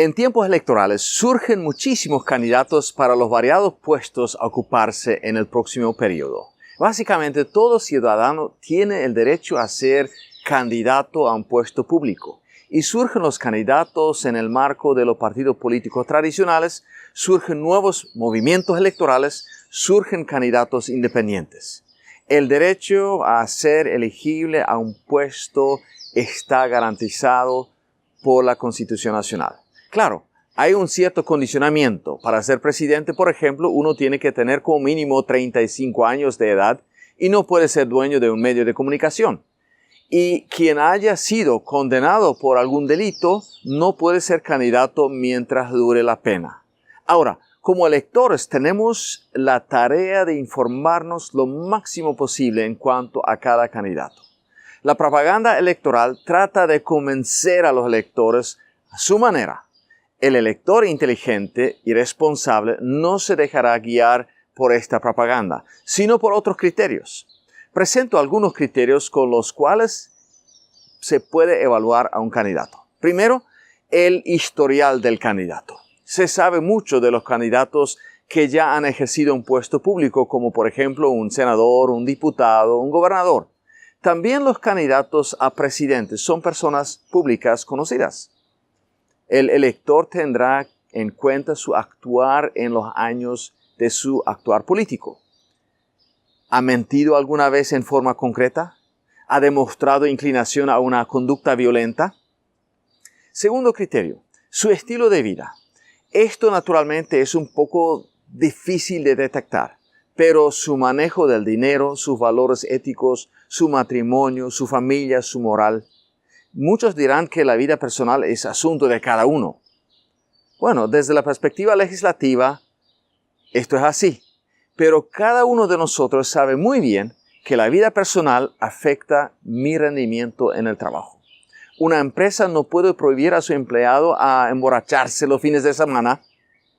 En tiempos electorales surgen muchísimos candidatos para los variados puestos a ocuparse en el próximo periodo. Básicamente, todo ciudadano tiene el derecho a ser candidato a un puesto público. Y surgen los candidatos en el marco de los partidos políticos tradicionales, surgen nuevos movimientos electorales, surgen candidatos independientes. El derecho a ser elegible a un puesto está garantizado por la Constitución Nacional. Claro, hay un cierto condicionamiento. Para ser presidente, por ejemplo, uno tiene que tener como mínimo 35 años de edad y no puede ser dueño de un medio de comunicación. Y quien haya sido condenado por algún delito no puede ser candidato mientras dure la pena. Ahora, como electores tenemos la tarea de informarnos lo máximo posible en cuanto a cada candidato. La propaganda electoral trata de convencer a los electores a su manera. El elector inteligente y responsable no se dejará guiar por esta propaganda, sino por otros criterios. Presento algunos criterios con los cuales se puede evaluar a un candidato. Primero, el historial del candidato. Se sabe mucho de los candidatos que ya han ejercido un puesto público, como por ejemplo un senador, un diputado, un gobernador. También los candidatos a presidentes son personas públicas conocidas. El elector tendrá en cuenta su actuar en los años de su actuar político. ¿Ha mentido alguna vez en forma concreta? ¿Ha demostrado inclinación a una conducta violenta? Segundo criterio, su estilo de vida. Esto naturalmente es un poco difícil de detectar, pero su manejo del dinero, sus valores éticos, su matrimonio, su familia, su moral. Muchos dirán que la vida personal es asunto de cada uno. Bueno, desde la perspectiva legislativa, esto es así. Pero cada uno de nosotros sabe muy bien que la vida personal afecta mi rendimiento en el trabajo. Una empresa no puede prohibir a su empleado a emborracharse los fines de semana.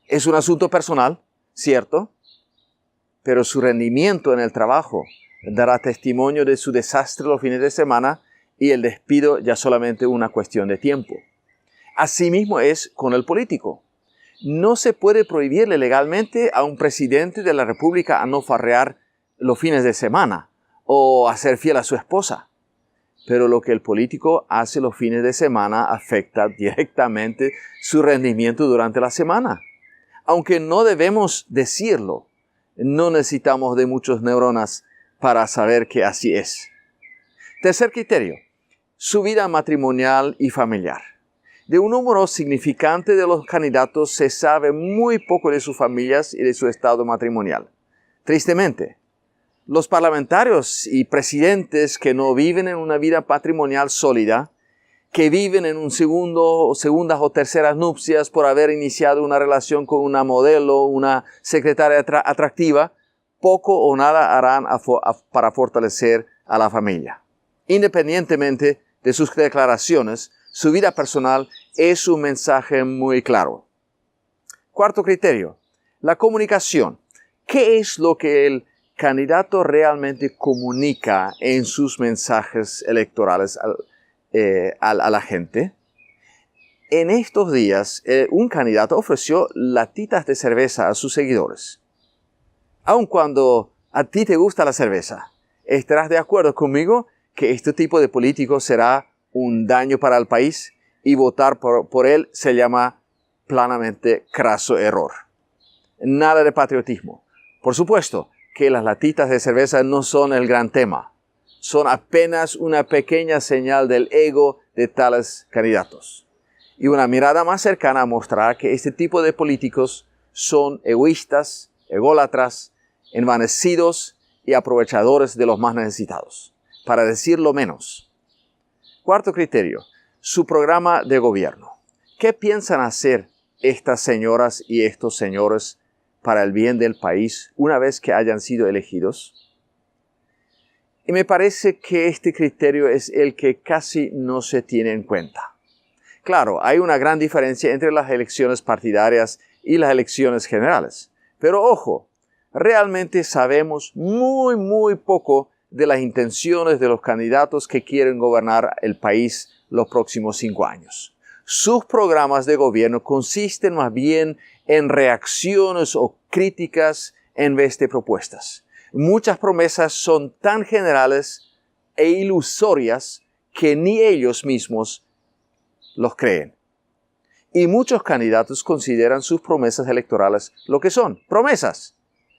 Es un asunto personal, ¿cierto? Pero su rendimiento en el trabajo dará testimonio de su desastre los fines de semana y el despido ya solamente una cuestión de tiempo. Asimismo es con el político. No se puede prohibirle legalmente a un presidente de la República a no farrear los fines de semana o a ser fiel a su esposa. Pero lo que el político hace los fines de semana afecta directamente su rendimiento durante la semana. Aunque no debemos decirlo, no necesitamos de muchos neuronas para saber que así es. Tercer criterio, su vida matrimonial y familiar. De un número significante de los candidatos se sabe muy poco de sus familias y de su estado matrimonial. Tristemente, los parlamentarios y presidentes que no viven en una vida patrimonial sólida, que viven en segundas o terceras nupcias por haber iniciado una relación con una modelo, una secretaria atractiva, poco o nada harán para fortalecer a la familia. Independientemente de sus declaraciones, su vida personal es un mensaje muy claro. Cuarto criterio, la comunicación. ¿Qué es lo que el candidato realmente comunica en sus mensajes electorales a la gente? En estos días, un candidato ofreció latitas de cerveza a sus seguidores. Aun cuando a ti te gusta la cerveza, ¿estarás de acuerdo conmigo que este tipo de político será un daño para el país y votar por él se llama planamente craso error? Nada de patriotismo. Por supuesto que las latitas de cerveza no son el gran tema. Son apenas una pequeña señal del ego de tales candidatos. Y una mirada más cercana mostrará que este tipo de políticos son egoístas, ególatras, envanecidos y aprovechadores de los más necesitados, para decirlo menos. Cuarto criterio, su programa de gobierno. ¿Qué piensan hacer estas señoras y estos señores para el bien del país una vez que hayan sido elegidos? Y me parece que este criterio es el que casi no se tiene en cuenta. Claro, hay una gran diferencia entre las elecciones partidarias y las elecciones generales. Pero ojo, realmente sabemos muy poco de las intenciones de los candidatos que quieren gobernar el país los próximos 5 años. Sus programas de gobierno consisten más bien en reacciones o críticas en vez de propuestas. Muchas promesas son tan generales e ilusorias que ni ellos mismos los creen. Y muchos candidatos consideran sus promesas electorales lo que son, promesas.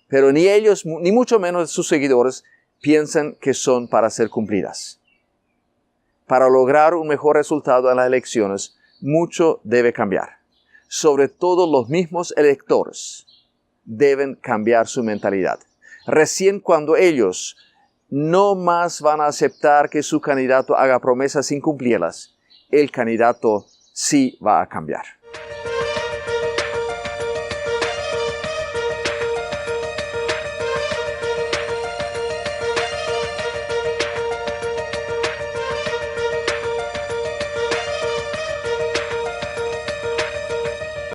Pero ni ellos, ni mucho menos sus seguidores, piensan que son para ser cumplidas. Para lograr un mejor resultado en las elecciones, mucho debe cambiar. Sobre todo los mismos electores deben cambiar su mentalidad. Recién cuando ellos no más van a aceptar que su candidato haga promesas sin cumplirlas, el candidato sí va a cambiar.